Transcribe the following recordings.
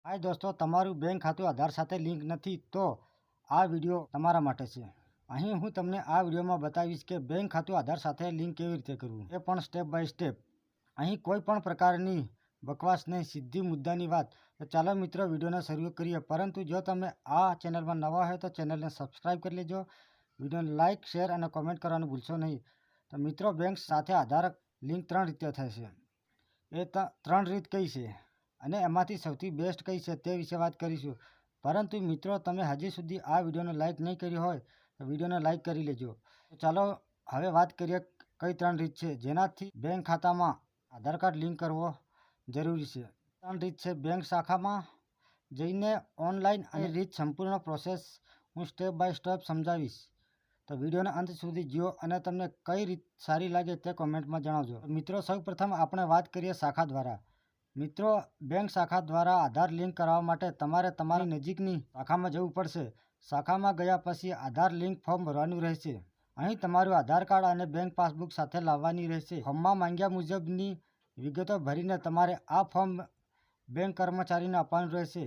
हाय दोस्तों, તમારું બેંક ખાતું આધાર સાથે લિંક નથી તો આ વિડિયો તમારા માટે છે। અહીં હું તમને આ વિડિયોમાં બતાવીશ કે બેંક ખાતું આધાર સાથે લિંક કેવી રીતે કરવું, એ પણ સ્ટેપ બાય સ્ટેપ। અહીં કોઈ પણ પ્રકારની બકવાસ નહીં, સીધી મુદ્દાની વાત। તો ચાલો મિત્રો વિડિયોને શરૂ કરીએ। પરંતુ જો તમે આ ચેનલમાં નવા હોય તો ચેનલને સબસ્ક્રાઇબ કરી લેજો, વિડિયોને લાઇક, શેર અને કોમેન્ટ કરવાનું ભૂલશો નહીં। તો મિત્રો, બેંક સાથે આધાર લિંક 3 રીતે થાય છે। એ 3 રીત કઈ છે અને એમાંથી સૌથી બેસ્ટ કઈ છે તે વિશે વાત કરીશું। પરંતુ મિત્રો, તમે હજી સુધી આ વિડિયોને લાઇક નહીં કરી હોય તો વિડિયોને લાઇક કરી લેજો। તો ચાલો હવે વાત કરીએ કઈ 3 રીત છે જેનાથી બેંક ખાતામાં આધાર કાર્ડ લિંક કરવો જરૂરી છે। 3 રીત છે બેંક શાખામાં જઈને ઓનલાઈન, અને રીત સંપૂર્ણ પ્રોસેસ હું સ્ટેપ બાય સ્ટેપ સમજાવીશ। તો વિડિયોના અંત સુધી જુઓ અને તમને કઈ રીત સારી લાગે તે કોમેન્ટમાં જણાવજો। મિત્રો, સૌપ્રથમ આપણે વાત કરીએ શાખા દ્વારા। મિત્રો, બેંક શાખા દ્વારા આધાર લિંક કરવા માટે તમારે તમારી નજીકની શાખામાં જવું પડશે। શાખામાં ગયા પછી આધાર લિંક ફોર્મ ભરવાનું રહેશે। અહીં તમારું આધાર કાર્ડ અને બેંક પાસબુક સાથે લાવવાની રહેશે। ફોર્મમાં માંગ્યા મુજબની વિગતો ભરીને તમારે આ ફોર્મ બેંક કર્મચારીને આપવાનું રહેશે।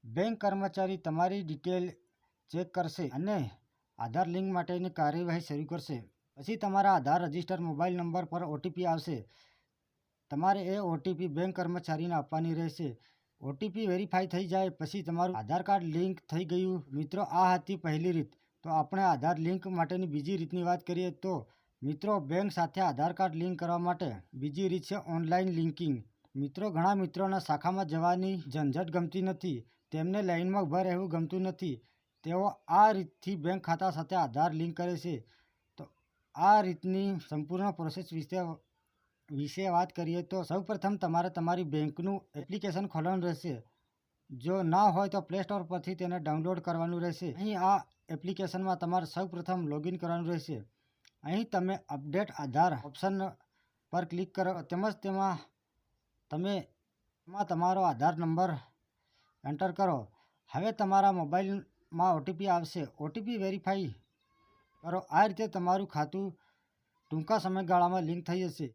બેંક કર્મચારી તમારી ડિટેલ ચેક કરશે અને આધાર લિંક માટેની કાર્યવાહી શરૂ કરશે। પછી તમારા આધાર રજિસ્ટર મોબાઈલ નંબર પર ઓટીપી આવશે। તમારે એ ઓટીપી બેંક કર્મચારીને આપવાની રહેશે। ઓટીપી વેરીફાઈ થઈ જાય પછી તમારું આધાર કાર્ડ લિંક થઈ ગયું। મિત્રો, આ હતી પહેલી રીત। તો આપણે આધાર લિંક માટેની બીજી રીતની વાત કરીએ તો મિત્રો, બેંક સાથે આધાર કાર્ડ લિંક કરવા માટે બીજી રીત છે ઓનલાઈન લિંકિંગ। મિત્રો, ઘણા મિત્રોને શાખામાં જવાની ઝંઝટ ગમતી નથી, તેમને લાઇનમાં ઊભા રહેવું ગમતું નથી। તેઓ આ રીતથી બેંક ખાતા સાથે આધાર લિંક કરે છે। તો આ રીતની સંપૂર્ણ પ્રોસેસ વિશે વાત કરીએ તો સૌપ્રથમ તમારે તમારી બેંકનું એપ્લિકેશન ખોલવાનું રહેશે। જો ના હોય તો પ્લે સ્ટોર પરથી તેને ડાઉનલોડ કરવાનું રહેશે। અહીં આ એપ્લિકેશનમાં તમારે સૌપ્રથમ લોગિન કરવાનું રહેશે। અહીં તમે અપડેટ આધાર ઓપ્શન પર ક્લિક કરો તેમજ તેમાં તમારો આધાર નંબર એન્ટર કરો। હવે તમારા મોબાઈલમાં ઓટીપી આવશે, ઓટીપી વેરીફાઈ કરો। આ રીતે તમારું ખાતું ટૂંકા સમયગાળામાં લિંક થઈ જશે।